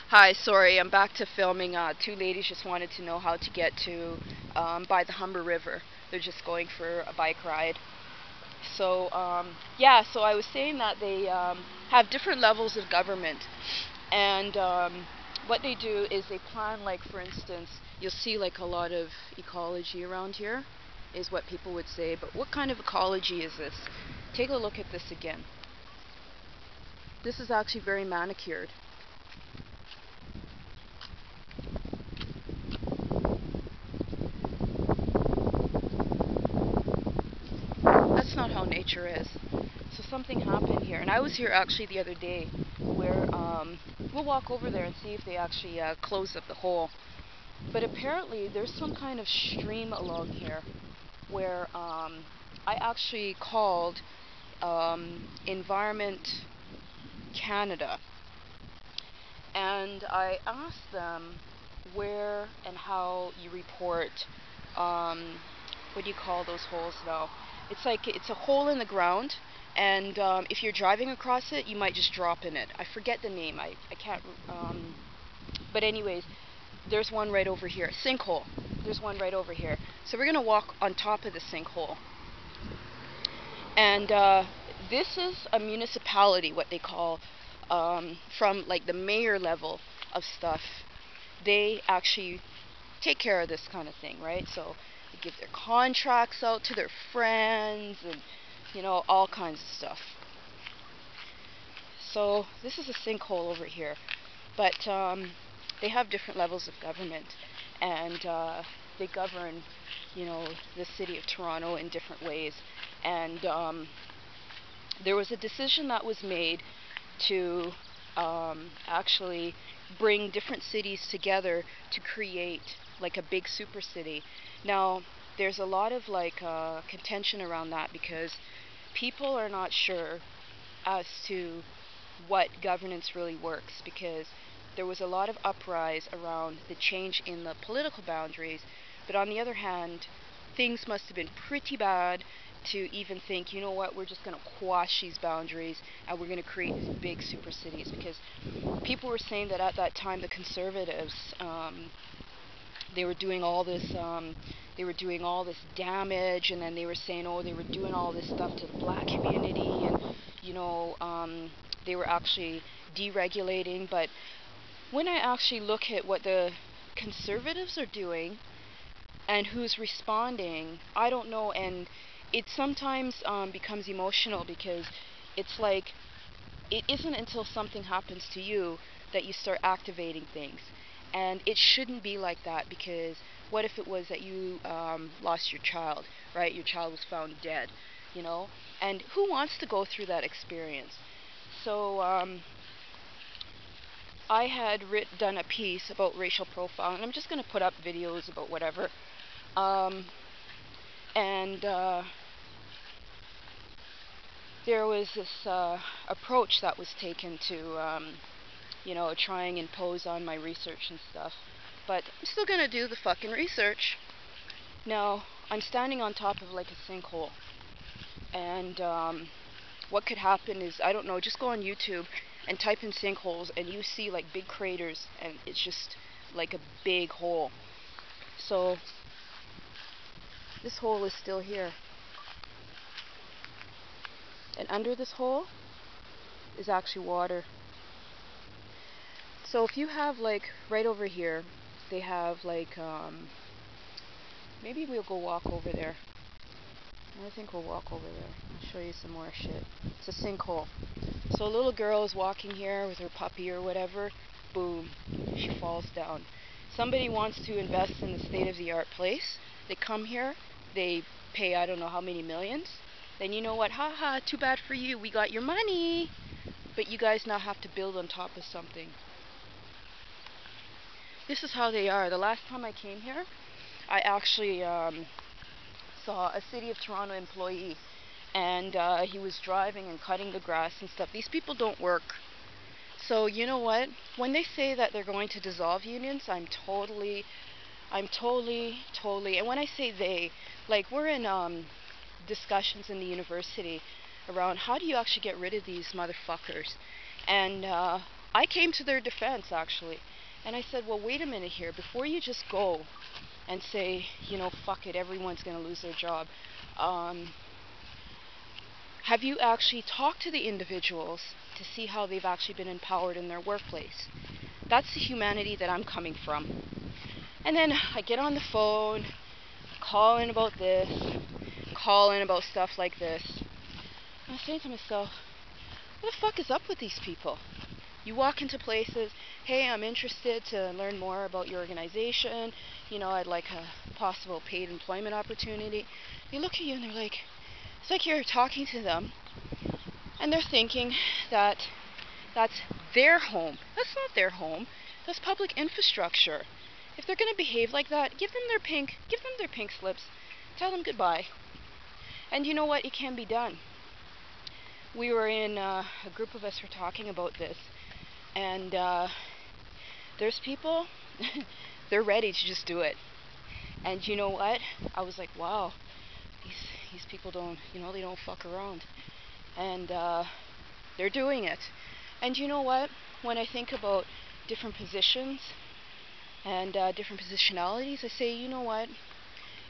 Hi, sorry, I'm back to filming. Two ladies just wanted to know how to get to by the Humber River. They're just going for a bike ride. So yeah, so I was saying that they have different levels of government, and what they do is they plan, like for instance, you'll see like a lot of ecology around here, is what people would say. But what kind of ecology is this? Take a look at this again. This is actually very manicured. That's not how nature is. So something happened here, and I was here actually the other day, where we'll walk over there and see if they actually closed up the hole. But apparently there's some kind of stream along here where I actually called Environment Canada, and I asked them where and how you report what do you call those holes now? It's like it's a hole in the ground, and if you're driving across it, you might just drop in it. I forget the name. I can't. But anyways, there's one right over here. Sinkhole. There's one right over here. So we're gonna walk on top of the sinkhole, and this is a municipality, what they call, from like the mayor level of stuff. They actually take care of this kind of thing, right? So they give their contracts out to their friends, and all kinds of stuff. So this is a sinkhole over here, but they have different levels of government, and they govern, the city of Toronto in different ways. And there was a decision that was made to actually bring different cities together to create like a big super city. Now, there's a lot of like contention around that, because people are not sure as to what governance really works, because there was a lot of uprise around the change in the political boundaries, but on the other hand, things must have been pretty bad to even think, you know what, we're just going to quash these boundaries and we're going to create these big super cities. Because people were saying that at that time the conservatives, they were doing all this damage, and then they were saying, oh, they were doing all this stuff to the black community, and they were actually deregulating. But when I actually look at what the conservatives are doing and who's responding, I don't know. And it sometimes becomes emotional, because it's like it isn't until something happens to you that you start activating things. And it shouldn't be like that, because what if it was that you lost your child, right? Your child was found dead, and who wants to go through that experience? So I had done a piece about racial profiling, and I'm just going to put up videos about whatever. And there was this approach that was taken to, try and impose on my research and stuff. But I'm still going to do the fucking research. Now, I'm standing on top of like a sinkhole. And what could happen is, I don't know, just go on YouTube and type in sinkholes, and you see like big craters, and it's just like a big hole. So this hole is still here. And under this hole is actually water. So if you have like right over here, they have like maybe we'll go walk over there. I think we'll walk over there. I'll show you some more shit. It's a sinkhole. So a little girl is walking here with her puppy or whatever. Boom, she falls down. Somebody wants to invest in the state-of-the-art place. They come here, they pay I don't know how many millions. Then you know what? Haha, too bad for you. We got your money. But you guys now have to build on top of something. This is how they are. The last time I came here, I actually saw a City of Toronto employee, and he was driving and cutting the grass and stuff. These people don't work. So you know what? When they say that they're going to dissolve unions, I'm totally, and when I say they, like we're in discussions in the university around how do you actually get rid of these motherfuckers. And I came to their defense, actually. And I said, well, wait a minute here. Before you just go and say, fuck it, everyone's going to lose their job, um, have you actually talked to the individuals to see how they've actually been empowered in their workplace? That's the humanity that I'm coming from. And then I get on the phone, call in about this, call in about stuff like this. And I say to myself, what the fuck is up with these people? You walk into places, hey, I'm interested to learn more about your organization. I'd like a possible paid employment opportunity. They look at you and they're like, it's like you're talking to them and they're thinking that that's their home. That's not their home. That's public infrastructure. If they're going to behave like that, give them their pink slips. Tell them goodbye. And you know what? It can be done. We were in a group of us were talking about this, and there's people, they're ready to just do it. And you know what? I was like, wow, these people don't, they don't fuck around. And they're doing it. And you know what? When I think about different positions and different positionalities, I say, you know what?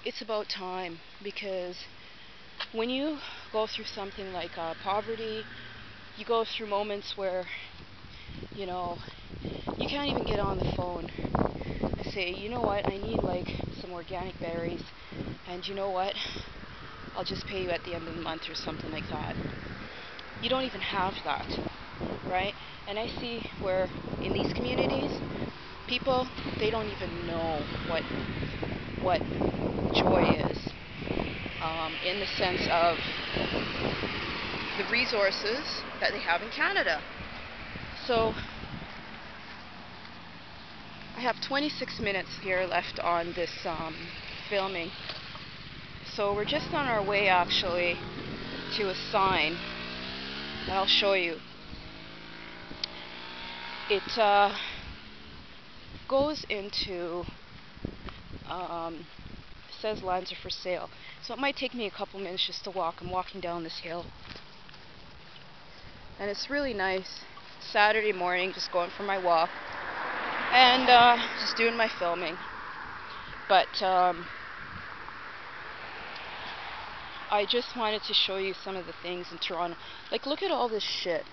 It's about time, because when you go through something like poverty, you go through moments where, you can't even get on the phone. I say, you know what? I need like some organic berries, and you know what? I'll just pay you at the end of the month or something like that. You don't even have that, right? And I see where in these communities, people, they don't even know what joy is, in the sense of the resources that they have in Canada. So I have 26 minutes here left on this filming. So we're just on our way actually to a sign, and I'll show you. It goes into, says lands are for sale. So it might take me a couple minutes just to walk. I'm walking down this hill. And it's really nice. Saturday morning, just going for my walk. And just doing my filming. But I just wanted to show you some of the things in Toronto. Like, look at all this shit.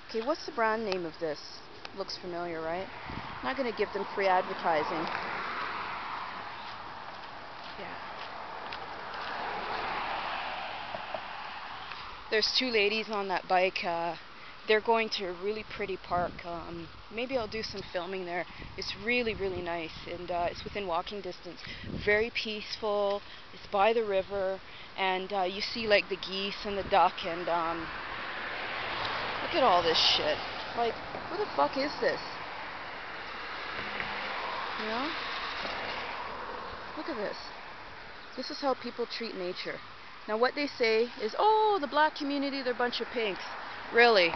Okay, what's the brand name of this? Looks familiar, right? I'm not going to give them free advertising. Yeah. There's two ladies on that bike. They're going to a really pretty park. Maybe I'll do some filming there. It's really, really nice, and it's within walking distance. Very peaceful. It's by the river, and you see like the geese and the duck, and look at all this shit. Like, what the fuck is this? You know? Look at this. This is how people treat nature. Now what they say is, oh, the black community, they're a bunch of pinks. Really?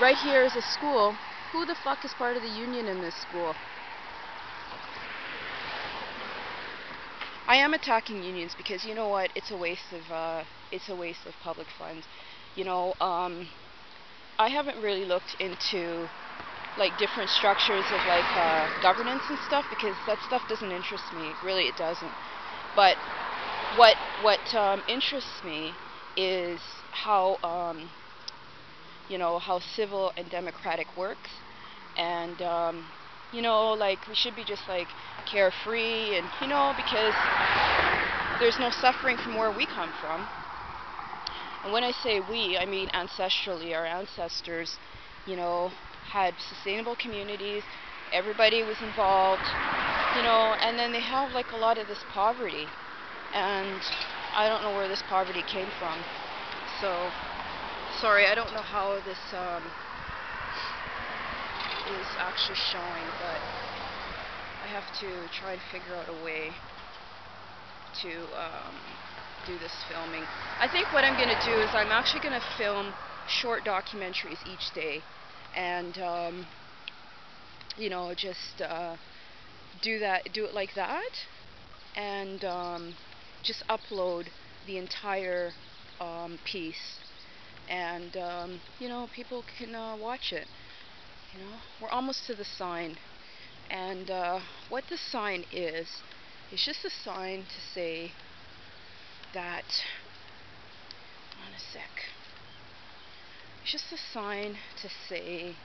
Right here is a school. Who the fuck is part of the union in this school? I am attacking unions because, you know what, it's a waste of public funds. I haven't really looked into like different structures of like governance and stuff, because that stuff doesn't interest me. Really, it doesn't. But what interests me is how how civil and democratic works, and like we should be just like carefree, and because there's no suffering from where we come from. And when I say we, I mean ancestrally. Our ancestors, had sustainable communities. Everybody was involved, and then they have like a lot of this poverty, and I don't know where this poverty came from. So, sorry, I don't know how this is actually showing, but I have to try to figure out a way to do this filming. I think what I'm going to do is I'm actually going to film short documentaries each day, and just do it like that, and just upload the entire piece, and people can watch it. You know, we're almost to the sign. And what the sign is just a sign to say that, on a sec, it's just a sign to say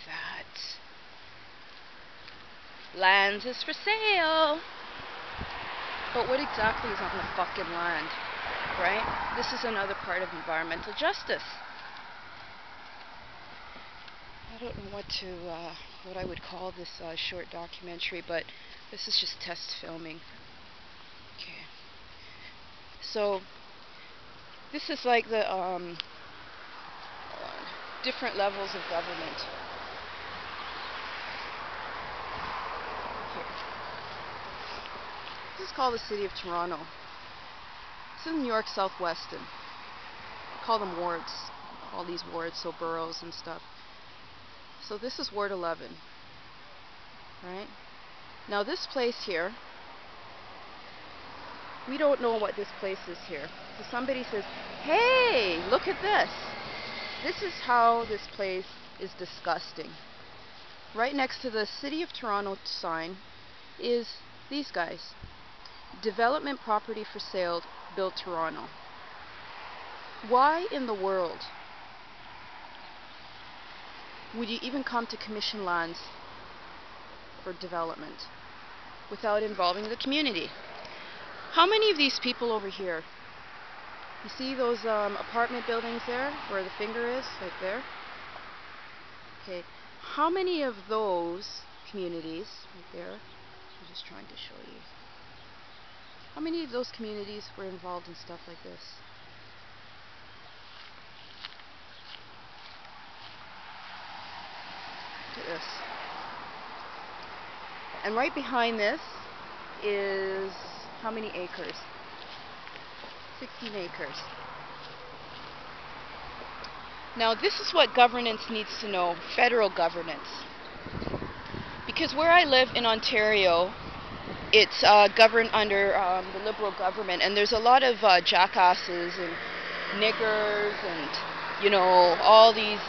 that lands is for sale. But what exactly is on the fucking land, right? This is another part of environmental justice. I don't know what I would call this short documentary, but this is just test filming. Okay. So this is like the different levels of government. Here. This is called the City of Toronto. This is New York South Weston. I call them wards. All these wards, so boroughs and stuff. So this is Ward 11, right? Now this place here, we don't know what this place is here. So somebody says, hey, look at this. This is how this place is disgusting. Right next to the City of Toronto sign is these guys. Development property for sale, build Toronto. Why in the world would you even come to commission lands for development without involving the community? How many of these people over here, you see those apartment buildings there where the finger is, right there? Okay, how many of those communities, right there, I'm just trying to show you, how many of those communities were involved in stuff like this? Look at this. And right behind this is how many acres? 16 acres. Now this is what governance needs to know, federal governance. Because where I live in Ontario, it's governed under the Liberal government, and there's a lot of jackasses and niggers and, you know, all these,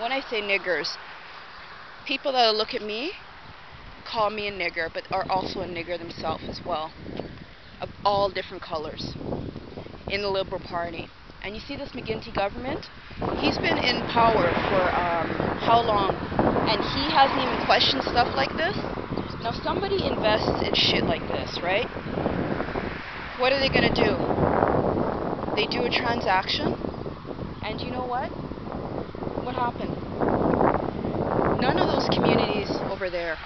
when I say niggers, people that look at me call me a nigger, but are also a nigger themselves as well, of all different colors in the Liberal Party. And you see this McGuinty government? He's been in power for how long? And he hasn't even questioned stuff like this. Now somebody invests in shit like this, right? What are they going to do? They do a transaction, and you know what? What happened? None of those communities over there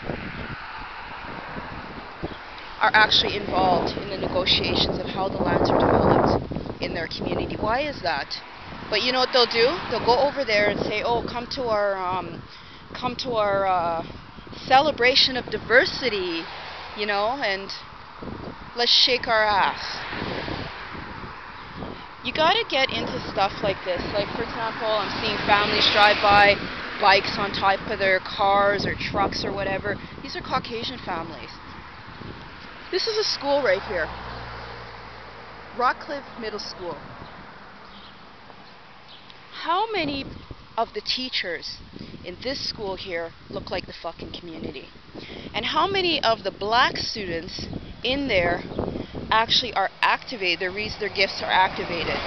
are actually involved in the negotiations of how the lands are developed in their community. Why is that? But you know what they'll do? They'll go over there and say, "Oh, come to our celebration of diversity, you know, and let's shake our ass." You gotta get into stuff like this. Like, for example, I'm seeing families drive by, bikes on top of their cars or trucks or whatever. These are Caucasian families. This is a school right here. Rockcliffe Middle School. How many of the teachers in this school here look like the fucking community? And how many of the black students in there actually are activated, their gifts are activated?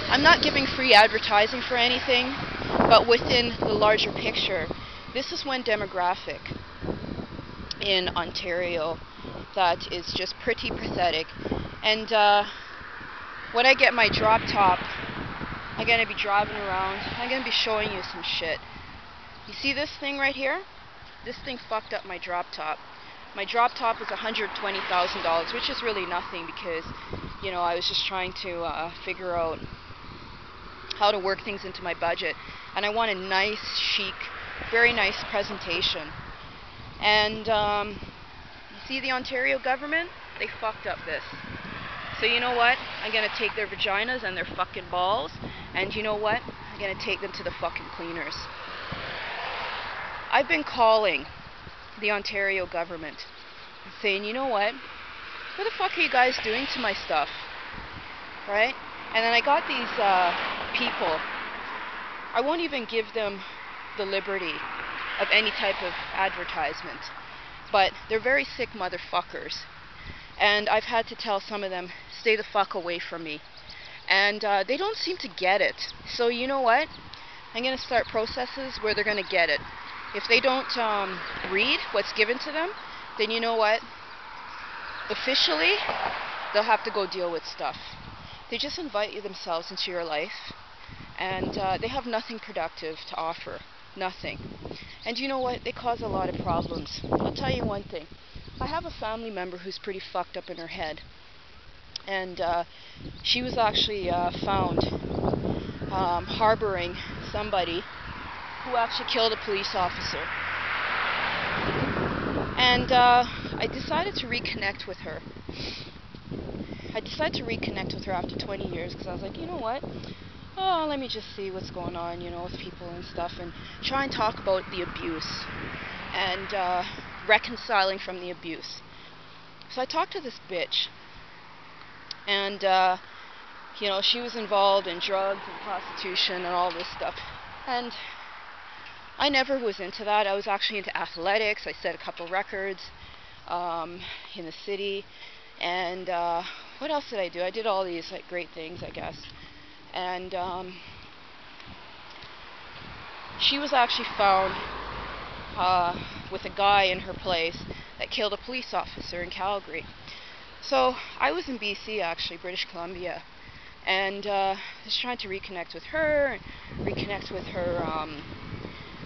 I'm not giving free advertising for anything, but within the larger picture, this is one demographic in Ontario that is just pretty pathetic. And when I get my drop top, I'm going to be driving around. I'm going to be showing you some shit. You see this thing right here? This thing fucked up my drop top. My drop top is $120,000, which is really nothing because, you know, I was just trying to figure out how to work things into my budget. And I want a nice, chic, very nice presentation. And you see the Ontario government? They fucked up this. So you know what? I'm going to take their vaginas and their fucking balls, and you know what? I'm going to take them to the fucking cleaners. I've been calling the Ontario government and saying, you know what? What the fuck are you guys doing to my stuff? Right? And then I got these people. I won't even give them the liberty of any type of advertisement. But they're very sick motherfuckers. And I've had to tell some of them, stay the fuck away from me. And they don't seem to get it. So you know what? I'm going to start processes where they're going to get it. If they don't read what's given to them, then you know what? Officially, they'll have to go deal with stuff. They just invite themselves into your life, and they have nothing productive to offer. Nothing. And you know what? They cause a lot of problems. I'll tell you one thing. I have a family member who's pretty fucked up in her head. And she was actually found harboring somebody who actually killed a police officer. And I decided to reconnect with her. I decided to reconnect with her after 20 years because I was like, you know what? Oh, let me just see what's going on, you know, with people and stuff, and try and talk about the abuse and reconciling from the abuse. So I talked to this bitch, and you know, she was involved in drugs and prostitution and all this stuff. And I never was into that. I was actually into athletics. I set a couple records in the city. And what else did I do? I did all these like great things, I guess. And she was actually found with a guy in her place that killed a police officer in Calgary. So I was in BC, actually, British Columbia, and just trying to reconnect with her, and reconnect with her,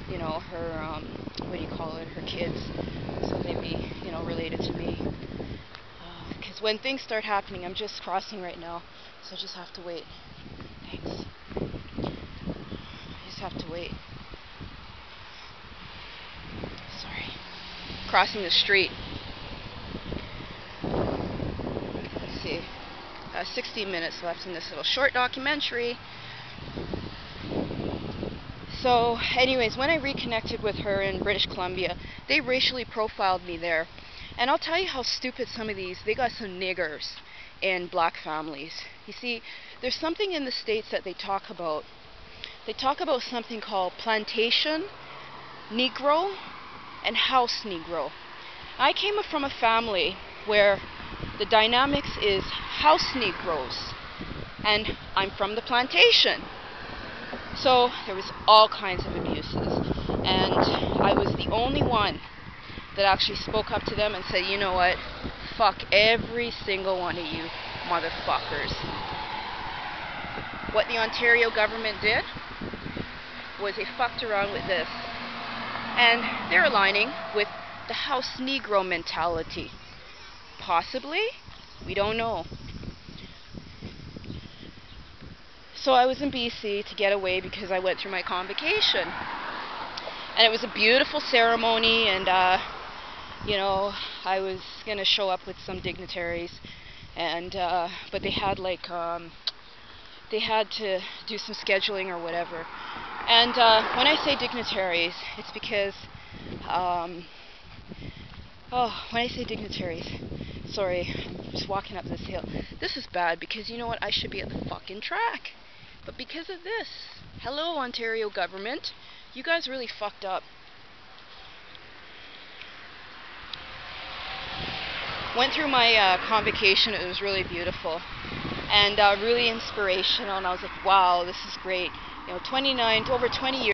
you know, her, what do you call it, her kids, so they'd be, you know, related to me. Because when things start happening, I'm just crossing right now, so I just have to wait. Thanks. I just have to wait. Sorry. Crossing the street. Let's see. 16 minutes left in this little short documentary. So, anyways, when I reconnected with her in British Columbia, they racially profiled me there. And I'll tell you how stupid some of these, they got some niggers in black families. You see, there's something in the States that they talk about. They talk about something called plantation Negro and house Negro. I came from a family where the dynamics is house Negroes, and I'm from the plantation. So there was all kinds of abuses, and I was the only one that actually spoke up to them and said, you know what, fuck every single one of you motherfuckers. What the Ontario government did was they fucked around with this, and they're aligning with the house Negro mentality. Possibly, we don't know. So I was in BC to get away because I went through my convocation, and it was a beautiful ceremony, and you know, I was gonna show up with some dignitaries, and but they had like they had to do some scheduling or whatever. And when I say dignitaries, it's because when I say dignitaries, sorry, I'm just walking up this hill. This is bad because you know what? I should be at the fucking track. But because of this, hello Ontario government, you guys really fucked up. Went through my convocation. It was really beautiful and really inspirational. And I was like, wow, this is great. You know, over 20 years.